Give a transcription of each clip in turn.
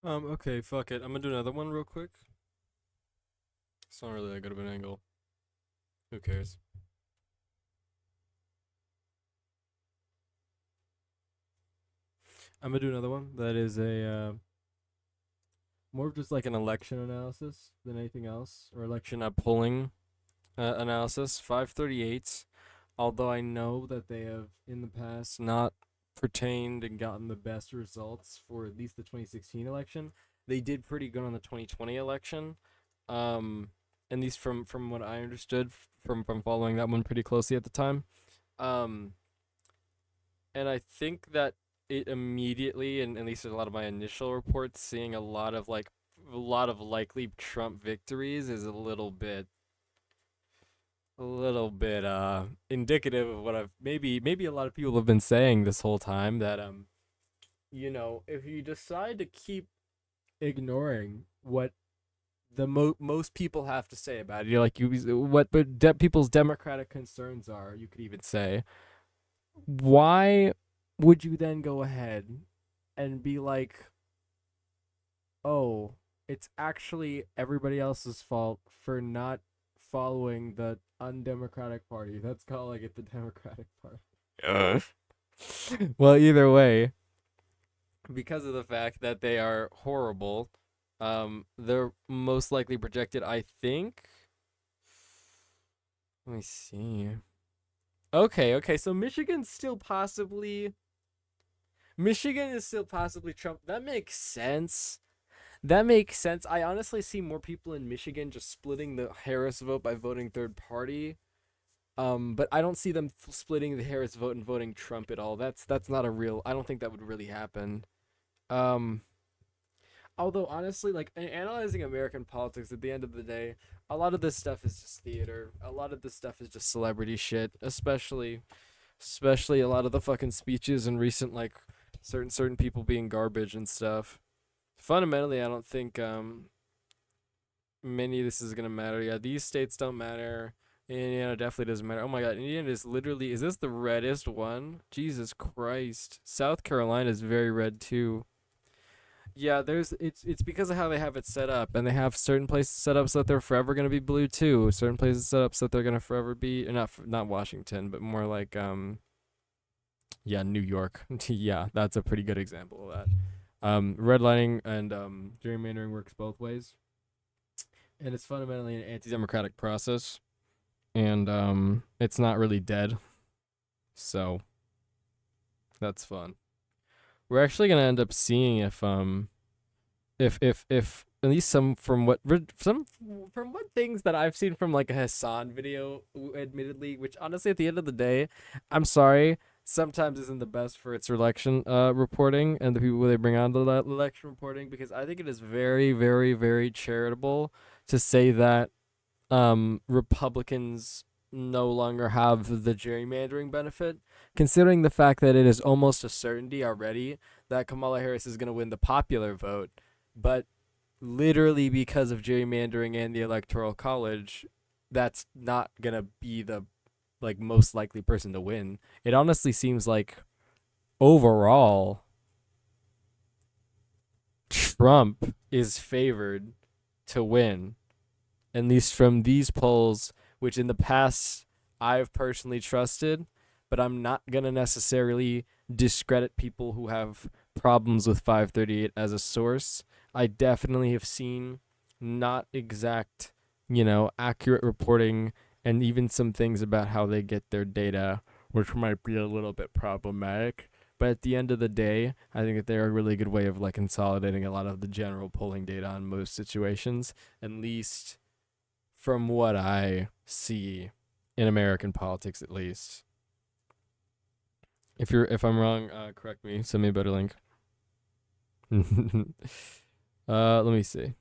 Okay, fuck it. I'm gonna do another one real quick. It's not really that good of an angle. Who cares? I'm gonna do another one that is a more of just like an election analysis than anything else, or election polling analysis. 538. Although I know that they have in the past not pertained and gotten the best results for at least the 2016 election, they did pretty good on the 2020 election. Um, at least from what I understood from following that one pretty closely at the time. Um, and I think that it immediately, and at least in a lot of my initial reports, seeing a lot of likely Trump victories is a little bit indicative of what I've maybe a lot of people have been saying this whole time, that if you decide to keep ignoring what the most people have to say about it, like people's democratic concerns are, you could even say, why would you then go ahead and be like, oh, it's actually everybody else's fault for not following the undemocratic party? That's calling it the Democratic Party. Uh. Well, either way, because of the fact that they are horrible, they're most likely projected, I think. Let me see. Okay, so Michigan is still possibly Trump. That makes sense. That makes sense. I honestly see more people in Michigan just splitting the Harris vote by voting third party. But I don't see them splitting the Harris vote and voting Trump at all. That's not a real. I don't think that would really happen. Um, Although honestly, like analyzing American politics, at the end of the day, a lot of this stuff is just theater. A lot of this stuff is just celebrity shit, especially a lot of the fucking speeches and recent like certain people being garbage and stuff. Fundamentally, I don't think many of this is gonna matter. Yeah, these states don't matter. Indiana definitely doesn't matter. Oh my god, Indiana is literally, is this the reddest one? Jesus Christ. South Carolina is very red too. Yeah, it's because of how they have it set up, and they have certain places set up so that they're forever gonna be blue too. Certain places set up so that they're gonna forever be, not Washington, but more like yeah, New York. Yeah, that's a pretty good example of that. Redlining and gerrymandering works both ways, and it's fundamentally an anti-democratic process, and it's not really dead, so that's fun. We're actually gonna end up seeing if at least some from what things that I've seen from like a Hassan video, admittedly, which honestly at the end of the day, I'm sorry, sometimes isn't the best for its election reporting and the people they bring on to that election reporting, because I think it is very very charitable to say that Republicans no longer have the gerrymandering benefit, considering the fact that it is almost a certainty already that Kamala Harris is going to win the popular vote, but literally because of gerrymandering and the electoral college, that's not going to be the like most likely person to win. It honestly seems like overall Trump is favored to win, at least from these polls, which in the past I've personally trusted, but I'm not going to necessarily discredit people who have problems with 538 as a source. I definitely have seen not exact, accurate reporting, and even some things about how they get their data, which might be a little bit problematic. But at the end of the day, I think that they're a really good way of like consolidating a lot of the general polling data on most situations, at least from what I see in American politics, at least. If I'm wrong, correct me. Send me a better link. Let me see.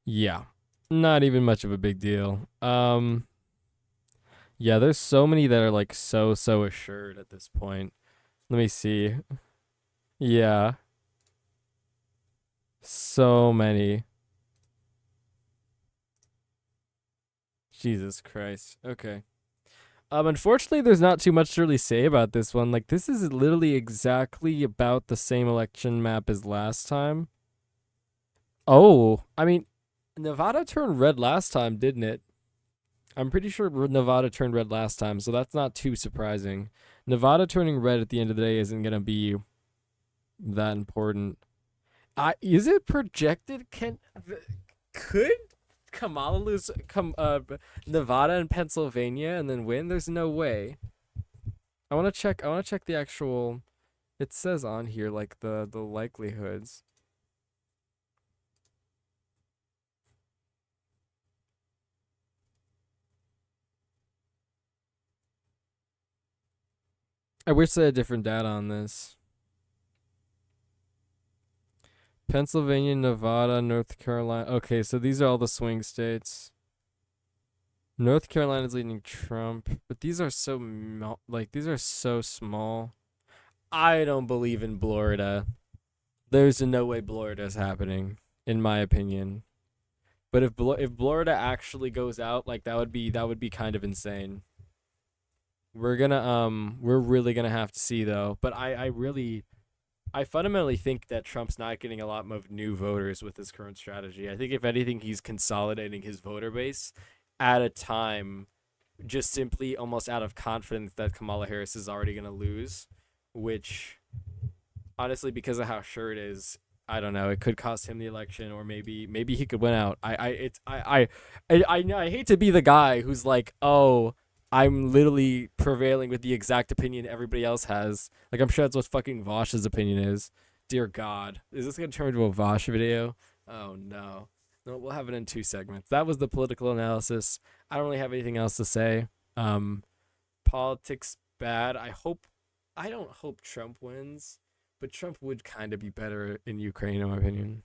Yeah, not even much of a big deal. Yeah, there's so many that are like so assured at this point. Let me see. Yeah, so many. Jesus Christ. Okay. Unfortunately, there's not too much to really say about this one. Like, this is literally exactly about the same election map as last time. Oh, I mean, Nevada turned red last time, didn't it? I'm pretty sure Nevada turned red last time, so that's not too surprising. Nevada turning red at the end of the day isn't gonna be that important. Is it projected? Could Kamala lose Nevada and Pennsylvania and then win? There's no way. I want to check. I want to check the actual. It says on here like the likelihoods. I wish they had different data on this. Pennsylvania, Nevada, North Carolina. Okay, so these are all the swing states. North Carolina's leading Trump, but these are these are so small. I don't believe in Florida. There's no way Florida's happening, in my opinion. But if Florida actually goes out, like that would be kind of insane. We're really gonna have to see though. But I fundamentally think that Trump's not getting a lot of new voters with his current strategy. I think if anything, he's consolidating his voter base at a time just simply almost out of confidence that Kamala Harris is already gonna lose, which honestly, because of how sure it is, I don't know. It could cost him the election, or maybe he could win out. I hate to be the guy who's like, oh, I'm literally prevailing with the exact opinion everybody else has. Like, I'm sure that's what fucking Vosh's opinion is. Dear God, is this gonna turn into a Vosh video? Oh no. No, we'll have it in two segments. That was the political analysis. I don't really have anything else to say. Um, Politics bad. I don't hope Trump wins, but Trump would kind of be better in Ukraine, in my opinion.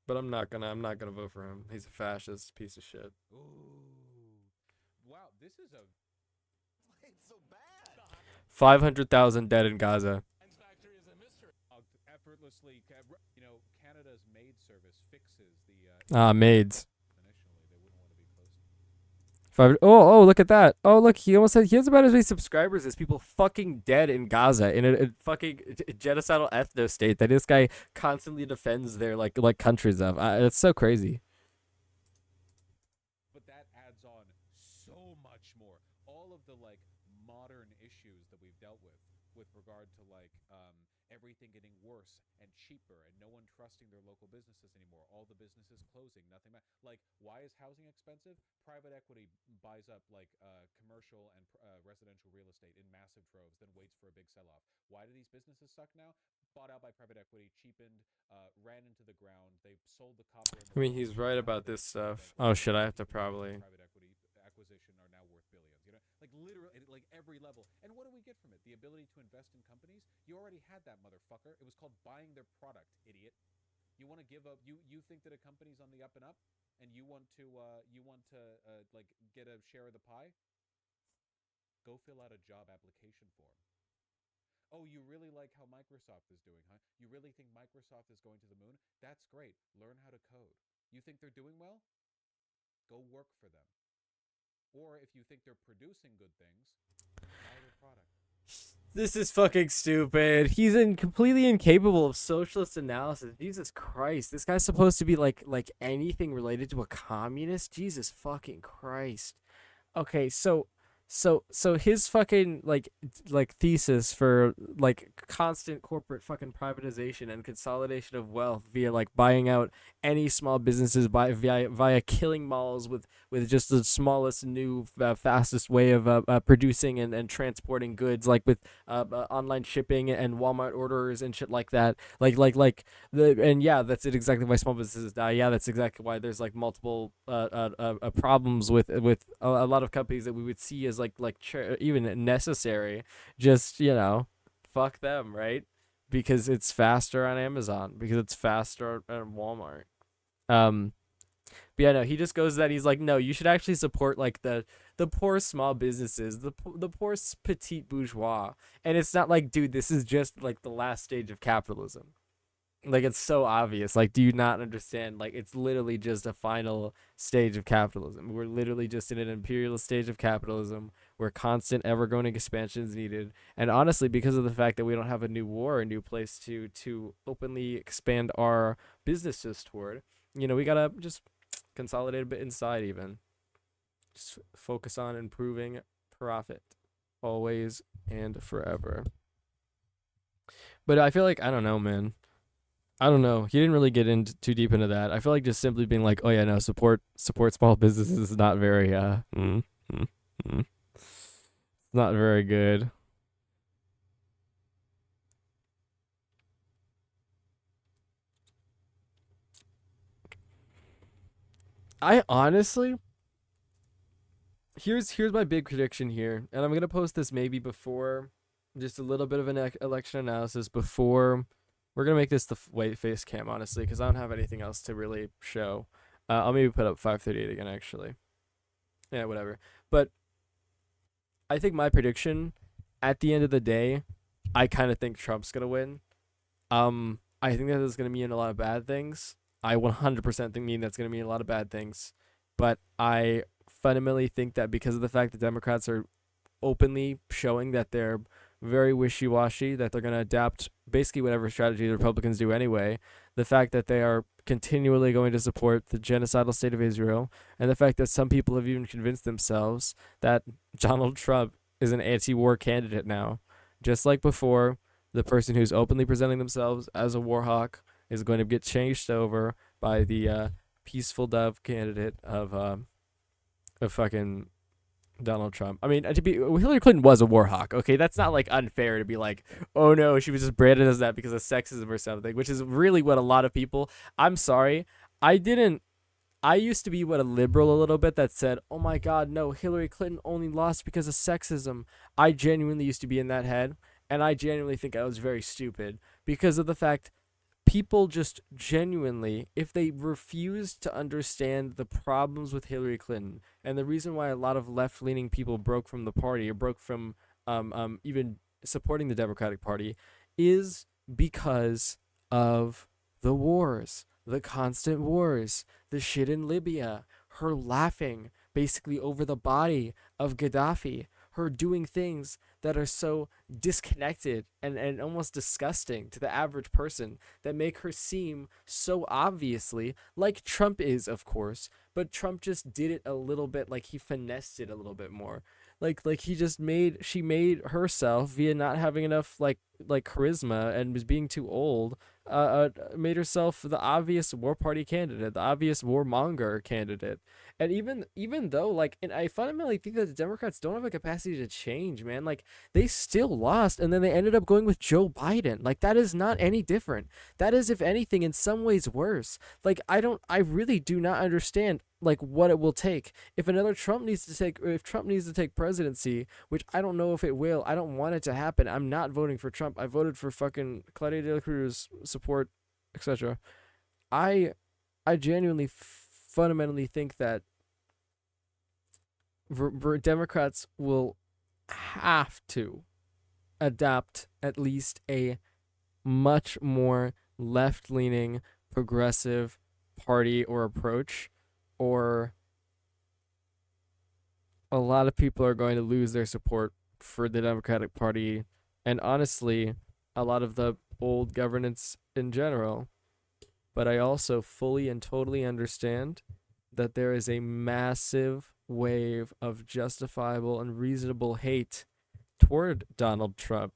But I'm not gonna vote for him. He's a fascist piece of shit. Ooh. Wow, this is a. It's so bad. 500,000 dead in Gaza. Factory is a mystery. Effortlessly, Canada's maid service fixes the. Ah, maids. Initially, they wouldn't want to be close. Oh, look at that. Oh, look, he has about as many subscribers as people fucking dead in Gaza in a fucking genocidal ethno state that this guy constantly defends their like countries of. It's so crazy. But that adds on so much more. All of the like modern issues that we've dealt with regard to everything getting worse and cheaper and no one trusting their local businesses anymore. All the businesses closing, nothing like why is housing expensive? Private equity buys up commercial and residential real estate in massive troves, then waits for a big sell-off. Why do these businesses suck now? Bought out by private equity, cheapened, ran into the ground. They've sold the copper and I the mean, gold, he's right and now about they this then stuff. Oh oil shit, I have to companies from probably. private equity acquisition are now worth billions. Like literally, like every level. And what do we get from it? The ability to invest in companies. You already had that, motherfucker. It was called buying their product, idiot. You want to give up? You think that a company's on the up and up, and you want to get a share of the pie? Go fill out a job application form. Oh, you really like how Microsoft is doing, huh? You really think Microsoft is going to the moon? That's great. Learn how to code. You think they're doing well? Go work for them. Or if you think they're producing good things, buy their product. This is fucking stupid. He's completely incapable of socialist analysis. Jesus Christ, this guy's supposed to be like anything related to a communist. Jesus fucking Christ. Okay, so his fucking like thesis for like constant corporate fucking privatization and consolidation of wealth via like buying out any small businesses by via killing malls with just the smallest new fastest way of producing and transporting goods, like with online shipping and Walmart orders and shit like that, and yeah, that's it exactly why small businesses die. Yeah, that's exactly why there's like multiple problems with a lot of companies that we would see as even necessary. Just fuck them, right? Because it's faster on Amazon, because it's faster at Walmart. um but yeah, no, he just goes that he's like, no, you should actually support like the poor small businesses, the poor petite bourgeois. And it's not like, dude, this is just like the last stage of capitalism. Like it's so obvious. Like, do you not understand? Like, it's literally just a final stage of capitalism. We're literally just in an imperialist stage of capitalism where constant, ever-going expansion is needed. And honestly, because of the fact that we don't have a new war, a new place to openly expand our businesses toward, we gotta just consolidate a bit inside. Even just focus on improving profit, always and forever. But I feel like I don't know, man. I don't know. He didn't really get into too deep into that. I feel like just simply being like, "Oh yeah, no, support small businesses is not very mm, mm, not very good." I honestly, here's my big prediction here, and I'm gonna post this maybe before, just a little bit of an election analysis before. We're gonna make this the white face cam, honestly, because I don't have anything else to really show. I'll maybe put up 538 again, actually. Yeah, whatever. But I think my prediction, at the end of the day, I kind of think Trump's gonna win. I think that is gonna mean a lot of bad things. I 100% think mean that's gonna mean a lot of bad things, but I fundamentally think that because of the fact that Democrats are openly showing that they're very wishy-washy, that they're going to adapt basically whatever strategy the Republicans do anyway, the fact that they are continually going to support the genocidal state of Israel, and the fact that some people have even convinced themselves that Donald Trump is an anti-war candidate now. Just like before, the person who's openly presenting themselves as a war hawk is going to get changed over by the peaceful dove candidate of fucking Donald Trump. I mean, to be Hillary Clinton was a war hawk. Okay, that's not like unfair to be like, oh no, she was just branded as that because of sexism or something, which is really what a lot of people. I'm sorry, I didn't. I used to be what a liberal a little bit that said, oh my God, no, Hillary Clinton only lost because of sexism. I genuinely used to be in that head, and I genuinely think I was very stupid because of the fact people just genuinely, if they refuse to understand the problems with Hillary Clinton and the reason why a lot of left leaning people broke from the party or broke from even supporting the Democratic Party, is because of the wars, the constant wars, the shit in Libya, her laughing basically over the body of Gaddafi, her doing things that are so disconnected and almost disgusting to the average person that make her seem so obviously like Trump is, of course, but Trump just did it a little bit, like he finessed it a little bit more. Like he just made she made herself via not having enough like charisma and was being too old, made herself the obvious war party candidate, the obvious warmonger candidate. And even though and I fundamentally think that the Democrats don't have a capacity to change, man. Like they still lost and then they ended up going with Joe Biden. Like that is not any different. That is, if anything, in some ways worse. I really do not understand like what it will take if Trump needs to take presidency, which I don't know if it will. I don't want it to happen. I'm not voting for Trump. I voted for fucking Claudia de la Cruz support, etc. I I genuinely fundamentally think that Democrats will have to adopt at least a much more left leaning progressive party or approach, or a lot of people are going to lose their support for the Democratic Party and honestly, a lot of the old governance in general. But I also fully and totally understand that there is a massive wave of justifiable and reasonable hate toward Donald Trump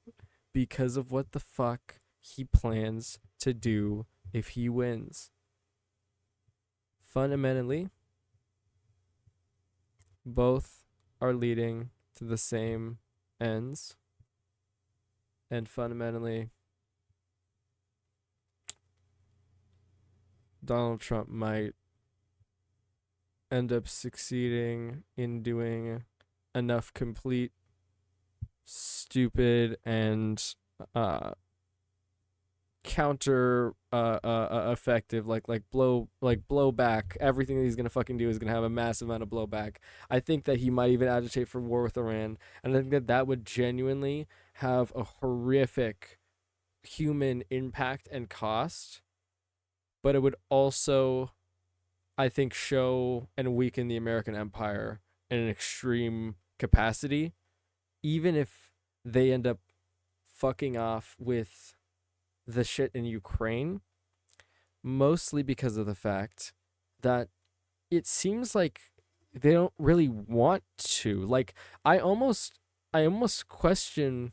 because of what the fuck he plans to do if he wins. Fundamentally, both are leading to the same ends, and fundamentally, Donald Trump might end up succeeding in doing enough complete stupid and counter effective blow back everything that he's gonna fucking do is gonna have a massive amount of blowback. I think that he might even agitate for war with Iran, and I think that that would genuinely have a horrific human impact and cost, but it would also, I think, show and weaken the American empire in an extreme capacity, even if they end up fucking off with the shit in Ukraine, mostly because of the fact that it seems like they don't really want to. Like I almost I almost question,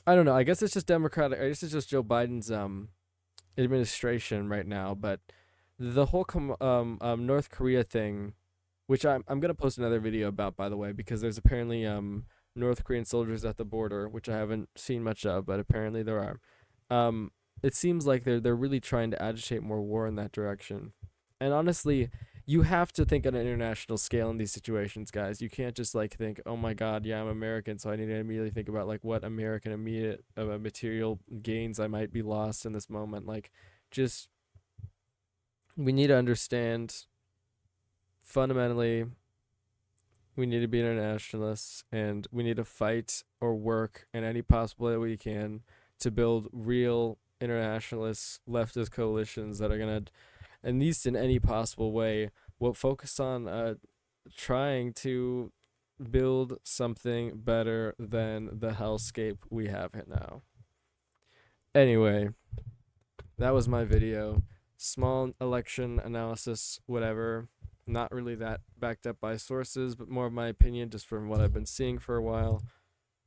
I don't know, I guess it's just Democratic, I guess it's just Joe Biden's administration right now, but the whole North Korea thing, which I'm gonna post another video about, by the way, because there's apparently North Korean soldiers at the border, which I haven't seen much of, but apparently there are. Um, it seems like they're really trying to agitate more war in that direction, and honestly, you have to think on an international scale in these situations, guys. You can't just like think, oh my God, yeah, I'm American, so I need to immediately think about like what American immediate material gains I might be lost in this moment. Like, just we need to understand fundamentally we need to be internationalists and we need to fight or work in any possible way we can to build real internationalist leftist coalitions that are going to, at least in any possible way, will focus on trying to build something better than the hellscape we have now. Anyway, that was my video. Small election analysis, whatever. Not really that backed up by sources, but more of my opinion just from what I've been seeing for a while.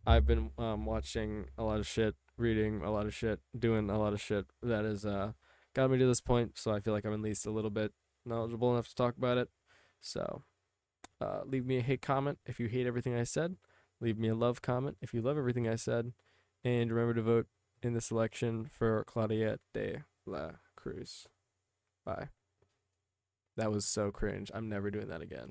I've been watching a lot of shit, reading a lot of shit, doing a lot of shit that has got me to this point. So I feel like I'm at least a little bit knowledgeable enough to talk about it. So leave me a hate comment if you hate everything I said. Leave me a love comment if you love everything I said. And remember to vote in this election for Claudia de la Cruz. Bye. That was so cringe. I'm never doing that again.